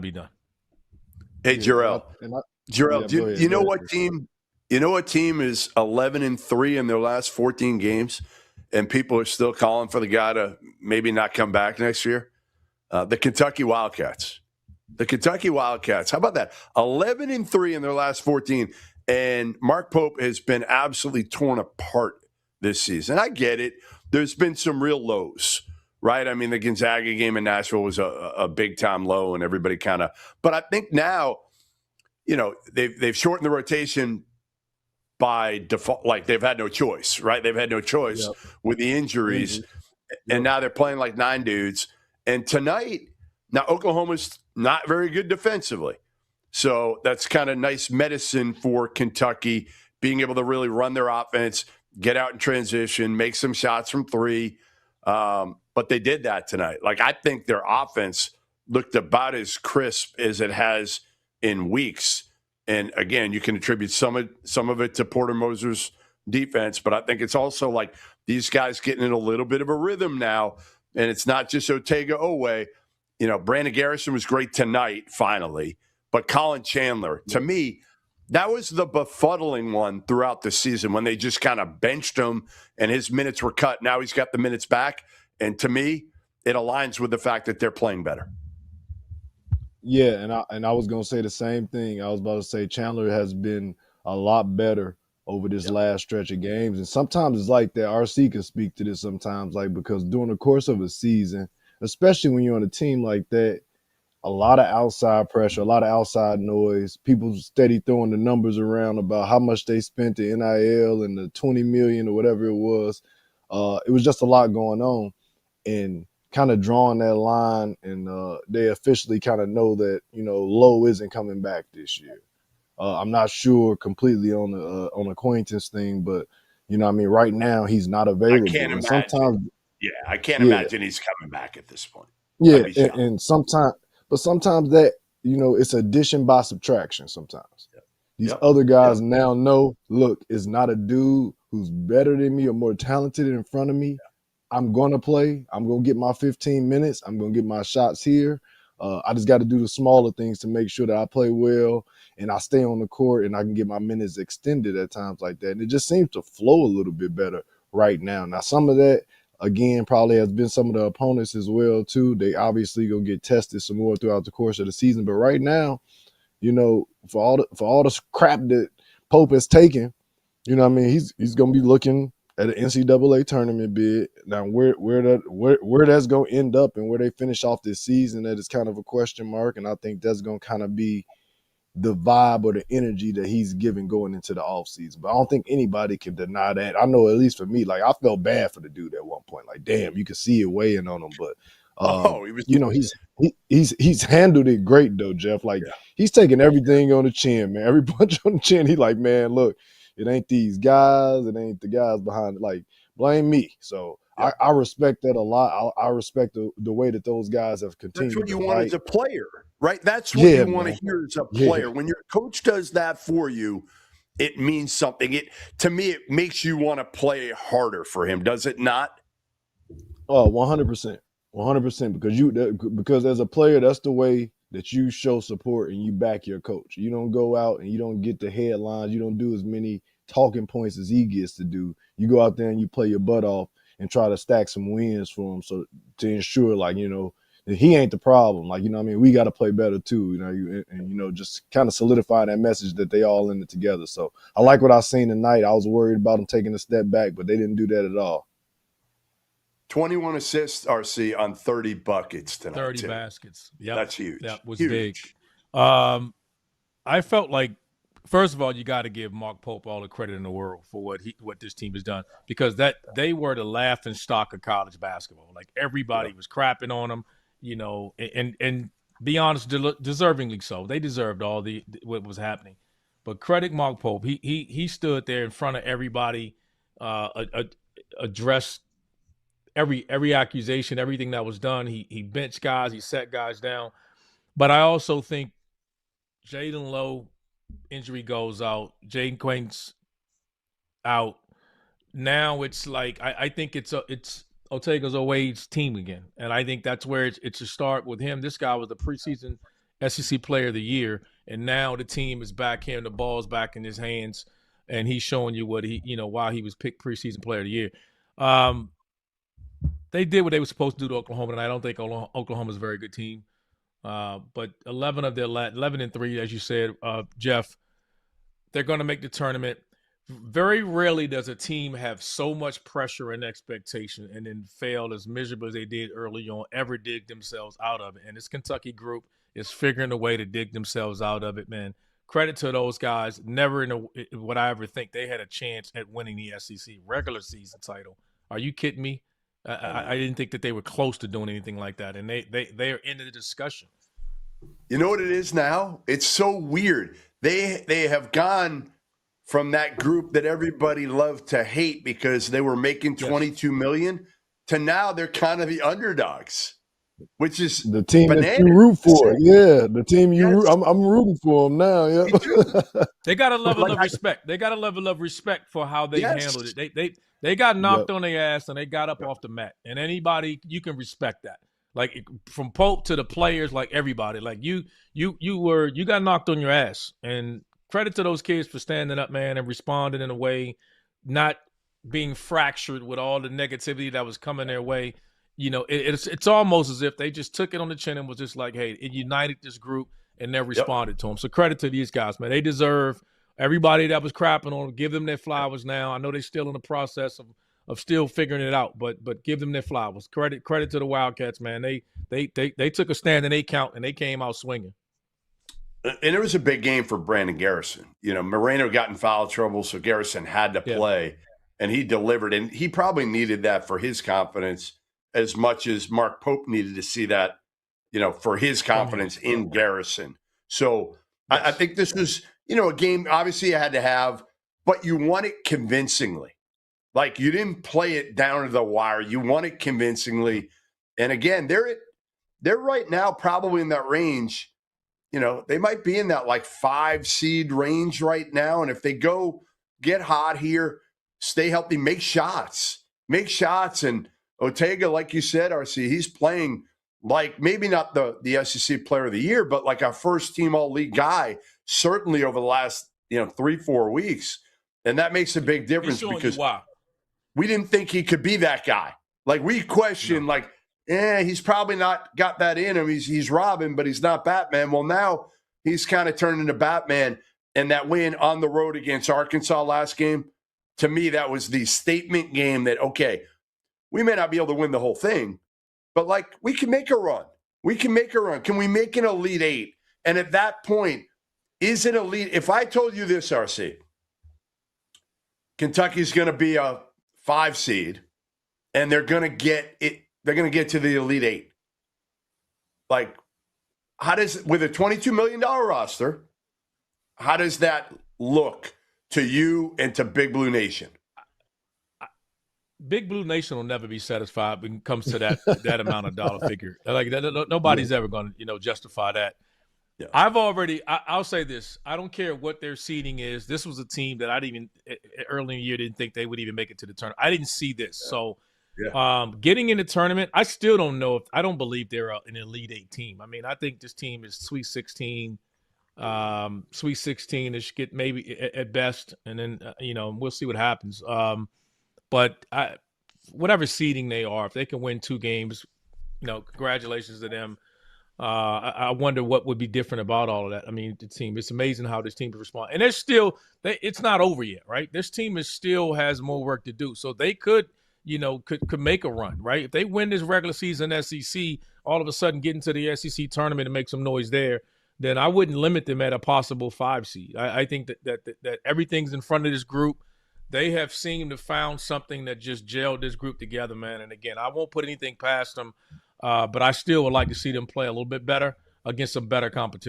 be done. Hey, Jarrell. Jarrell, Yeah, do go ahead, you know go what ahead. team? You know what team is 11-3 in their last 14 games, and people are still calling for the guy to maybe not come back next year? The Kentucky Wildcats. The Kentucky Wildcats. How about that? 11-3 in their last 14, and Mark Pope has been absolutely torn apart this season. I get it. There's been some real lows, right? I mean, the Gonzaga game in Nashville was a big time low, and everybody kind of. But I think now, you know, they've shortened the rotation by default. Like they've had no choice, right? They've had no choice with the injuries, and now they're playing like 9 dudes. And tonight, now Oklahoma's not very good defensively, so that's kind of nice medicine for Kentucky, being able to really run their offense, get out in transition, make some shots from 3. But they did that tonight. Like, I think their offense looked about as crisp as it has in weeks. And again, you can attribute some of it to Porter Moser's defense, but I think it's also like these guys getting in a little bit of a rhythm now, and it's not just Otega Owe. You know, Brandon Garrison was great tonight, finally, but Colin Chandler, to me, that was the befuddling one throughout the season when they just kind of benched him and his minutes were cut. Now he's got the minutes back, and to me, it aligns with the fact that they're playing better. Yeah, and I was gonna say the same thing. I was about to say Chandler has been a lot better over this last stretch of games, and sometimes it's like that. RC can speak to this sometimes, like because during the course of a season, especially when you're on a team like that, a lot of outside pressure, a lot of outside noise, people steady throwing the numbers around about how much they spent the NIL and the 20 million or whatever it was. It was just a lot going on, and kind of drawing that line, and they officially kind of know that, you know, Lowe isn't coming back this year. I'm not sure completely on the acquaintance thing, but you know, I mean, right now he's not available. I can't imagine. I can't imagine he's coming back at this point. Yeah, and sometimes that, you know, it's addition by subtraction. Sometimes these other guys now know, look, it's not a dude who's better than me or more talented in front of me. I'm going to play. I'm going to get my 15 minutes. I'm going to get my shots here. I just got to do the smaller things to make sure that I play well and I stay on the court and I can get my minutes extended at times like that. And it just seems to flow a little bit better right now. Now, some of that, again, probably has been some of the opponents as well, too. They obviously going to get tested some more throughout the course of the season. But right now, you know, for all the crap that Pope has taken, you know what I mean, he's going to be looking at an NCAA tournament bid. Now, where that's going to end up and where they finish off this season, that is kind of a question mark. And I think that's going to kind of be the vibe or the energy that he's giving going into the offseason. But I don't think anybody can deny that. I know, at least for me, like I felt bad for the dude at one point. Like, damn, you could see it weighing on him. But you know, he's handled it great though, Jeff. Like he's taking everything on the chin, man. Every punch on the chin, he like, man, look, it ain't these guys. It ain't the guys behind it. Like, blame me. So I respect that a lot. I respect the way that those guys have continued. That's what you want as a player, right? That's what you want to hear as a player. When your coach does that for you, it means something. To me, it makes you want to play harder for him. Does it not? Oh, 100%. 100%. Because as a player, that's the way that you show support and you back your coach. You don't go out and you don't get the headlines. You don't do as many talking points as he gets to do. You go out there and you play your butt off and try to stack some wins for him, so to ensure, like, you know, that he ain't the problem. Like, you know what I mean? We got to play better too, you know, and you know, just kind of solidify that message that they all in it together. So I like what I seen tonight. I was worried about them taking a step back, but they didn't do that at all. 21 assists, RC, on 30 buckets tonight. 30 baskets. Yeah, that's huge. That was huge. Big. I felt like, first of all, you got to give Mark Pope all the credit in the world for what this team has done, because they were the laughing stock of college basketball. Like, everybody was crapping on them, you know, and be honest, deservingly so. They deserved all what was happening. But credit Mark Pope. He stood there in front of everybody, addressed every accusation, everything that was done. He benched guys, he set guys down. But I also think Jaden Lowe, injury goes out, Jaden Quaint's out. Now it's like I think it's Otega's Owe's team again, and I think that's where it's a start with him. This guy was the preseason SEC Player of the Year, and now the team is back here and the ball's back in his hands, and he's showing you what why he was picked preseason Player of the Year. They did what they were supposed to do to Oklahoma, and I don't think Oklahoma's a very good team. But 11 of their 11-3, as you said, Jeff, they're going to make the tournament. Very rarely does a team have so much pressure and expectation and then fail as miserable as they did early on, ever dig themselves out of it. And this Kentucky group is figuring a way to dig themselves out of it, man. Credit to those guys. Never would I ever think they had a chance at winning the SEC regular season title. Are you kidding me? I didn't think that they were close to doing anything like that, and they are into the discussion. You know what it is now? It's so weird. They have gone from that group that everybody loved to hate because they were making $22 million to now they're kind of the underdogs, which is the team bananas. that you root for. Yeah, the team you root. I'm rooting for them now. Yeah, they got a level of respect. They got a level of respect for how they handled it. They got knocked on their ass and they got up off the mat. And anybody, you can respect that. Like from Pope to the players, like everybody, like you got knocked on your ass. And credit to those kids for standing up, man, and responding in a way, not being fractured with all the negativity that was coming their way. You know, it's almost as if they just took it on the chin and was just like, hey, it united this group and they responded to them. So credit to these guys, man. They deserve everybody that was crapping on them, give them their flowers now. I know they're still in the process of still figuring it out, but give them their flowers. Credit to the Wildcats, man. They took a stand and they count and they came out swinging. And it was a big game for Brandon Garrison. You know, Moreno got in foul trouble, so Garrison had to play, and he delivered. And he probably needed that for his confidence as much as Mark Pope needed to see that, you know, for his confidence in Garrison. So I think this was, you know, a game obviously you had to have, but you won it convincingly. Like you didn't play it down to the wire. You won it convincingly. And again, they're right now probably in that range. You know, they might be in that like 5 seed range right now. And if they go get hot here, stay healthy, make shots. And Ortega, like you said, RC, he's playing like maybe not the SEC Player of the Year, but like a first-team all-league guy, certainly over the last 3-4 weeks. And that makes a big difference because we didn't think he could be that guy. Like we questioned, he's probably not got that in him. He's Robin, but he's not Batman. Well, now he's kind of turned into Batman. And that win on the road against Arkansas last game, to me, that was the statement game that, okay, we may not be able to win the whole thing, but like we can make a run. Can we make an Elite Eight? And at that point, is it elite? If I told you this, RC, Kentucky's going to be a 5 seed and they're going to get it. They're going to get to the Elite Eight. Like, how does, with a $22 million roster, how does that look to you and to Big Blue Nation? Big Blue Nation will never be satisfied when it comes to that amount of dollar figure. Like nobody's ever going to justify that. Yeah. I'll say this. I don't care what their seeding is. This was a team that I didn't even early in the year didn't think they would even make it to the tournament. I didn't see this. Yeah. So getting in the tournament, I still don't know I don't believe they're an Elite Eight team. I mean, I think this team is Sweet 16. Sweet 16 ish, get maybe at best, and then we'll see what happens. But whatever seeding they are, if they can win 2 games, congratulations to them. I wonder what would be different about all of that. I mean, the team, it's amazing how this team responds. And it's not over yet, right? This team still has more work to do. So they could make a run, right? If they win this regular season SEC, all of a sudden get into the SEC tournament and make some noise there, then I wouldn't limit them at a possible 5 seed. I think that everything's in front of this group. They have seemed to found something that just gelled this group together, man. And again, I won't put anything past them, but I still would like to see them play a little bit better against some better competition.